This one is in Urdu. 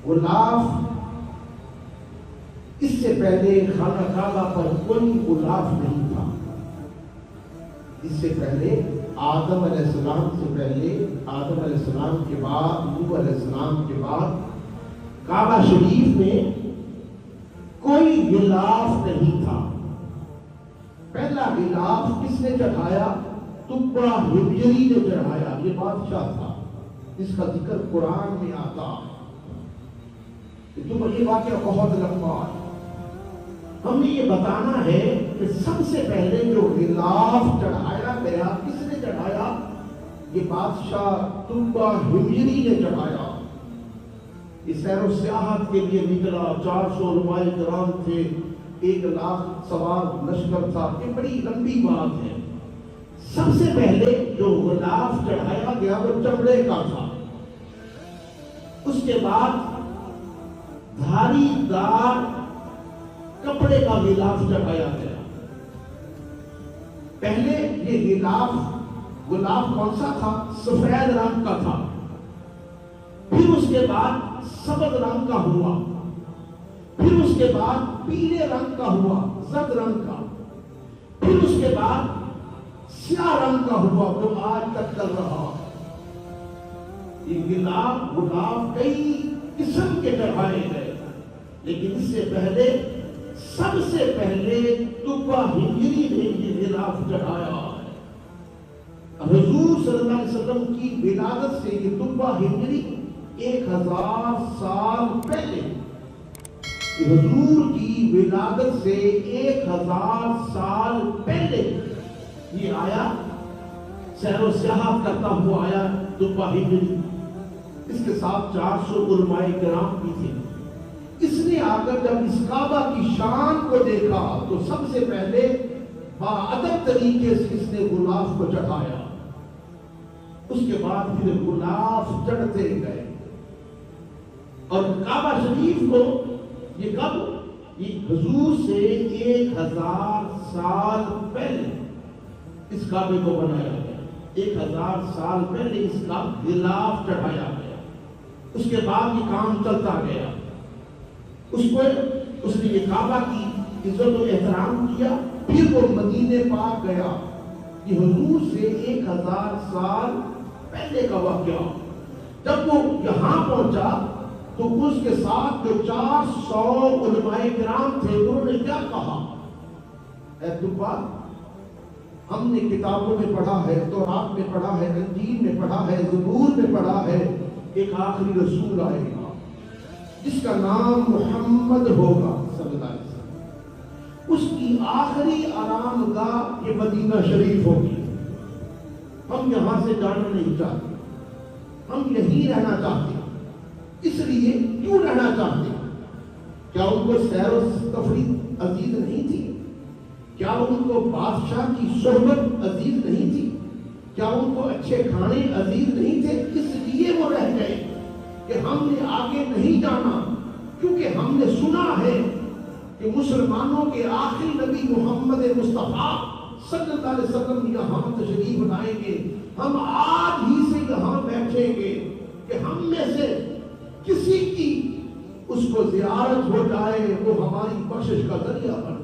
غلاف، اس سے پہلے خانہ کعبہ پر کوئی غلاف نہیں تھا۔ اس سے پہلے آدم علیہ السلام سے پہلے، آدم علیہ السلام کے بعد، نوح علیہ السلام کے بعد کعبہ شریف میں کوئی غلاف نہیں تھا۔ پہلا غلاف کس نے چڑھایا؟ تبع حجری نے چڑھایا، یہ بادشاہ تھا، اس کا ذکر قرآن میں آتا ہے۔ یہ واقعہ بہت لمبا ہے، ہمیں یہ بتانا ہے کہ سب سے پہلے جو غلاف چڑھایا گیا کس نے چڑھایا؟ یہ بادشاہ تبع حجری نے چڑھایا۔ یہ سیر و سیاحت کے لیے نکلا، 400 علماء کرام تھے، 1,00,000 سوار لشکر تھا، یہ بڑی لمبی بات ہے۔ سب سے پہلے جو غلاف چڑھایا گیا وہ چمڑے کا تھا، اس کے بعد دھاری دار کپڑے کا غلاف چڑھایا گیا۔ پہلے یہ غلاف کون سا تھا؟ سفید رنگ کا تھا، پھر اس کے بعد سبز رنگ کا ہوا، پھر اس کے بعد پیلے رنگ کا ہوا، زرد رنگ کا، پھر اس کے بعد سیاہ رنگ کا ہوا جو آج تک چل رہا۔ یہ غلاف کئی قسم کے چڑھائے گئے، لیکن اس سے پہلے سب سے پہلے تبع حجری نے یہ غلاف چڑھایا ہے۔ حضور صلی اللہ علیہ وسلم کی ولادت سے یہ تبع حجری 1000 سال پہلے، حضور کی ولادت سے 1000 سال پہلے یہ آیا، سیر و سیاحت کرتا ہوا آیا تبع حجری۔ اس کے ساتھ 400 علماء کرام بھی تھے۔ اس نے آ کر جب اس کعبہ کی شان کو دیکھا تو سب سے پہلے باادب طریقے سے اس نے غلاف کو چڑھایا، اس کے بعد پھر غلاف چڑھتے گئے، اور کعبہ شریف کو یہ کب؟ یہ حضور سے 1000 سال پہلے اس کعبے کو بنایا گیا، 1000 سال پہلے اس کا غلاف چڑھایا گیا۔ اس کے بعد یہ کام چلتا گیا، اس نے یہ کعبہ کی عزت و احترام کیا، پھر وہ مدینے پاک گیا۔ یہ حضور سے 1000 سال پہلے کا واقعہ۔ جب وہ یہاں پہنچا تو اس کے ساتھ جو 400 علماء کرام تھے انہوں نے کیا کہا؟ اے تبع، ہم نے کتابوں میں پڑھا ہے، تورات میں پڑھا ہے، انجیل میں پڑھا ہے، زبور میں پڑھا ہے، ایک آخری رسول آئے گا جس کا نام محمد ہوگا صلی اللہ علیہ وسلم، اس کی آخری آرام گاہ یہ مدینہ شریف ہوگی۔ ہم یہاں سے جانا نہیں چاہتے، ہم یہیں رہنا چاہتے ہیں۔ اس لیے کیوں رہنا چاہتے ہیں؟ کیا ان کو سیر و تفریح عزیز نہیں تھی؟ کیا ان کو بادشاہ کی صحبت عزیز نہیں تھی؟ کیا ان کو اچھے کھانے عزیز نہیں تھے؟ اس لیے وہ رہ گئے کہ ہم نے آگے نہیں جانا، کیونکہ ہم نے سنا ہے کہ مسلمانوں کے آخری نبی محمد مصطفیٰ صلی اللہ علیہ وسلم یہاں تشریف لائیں گے، ہم آج ہی سے یہاں بیٹھیں گے کہ ہم میں سے کسی کی اس کو زیارت ہو جائے، وہ ہماری بخشش کا ذریعہ بنے۔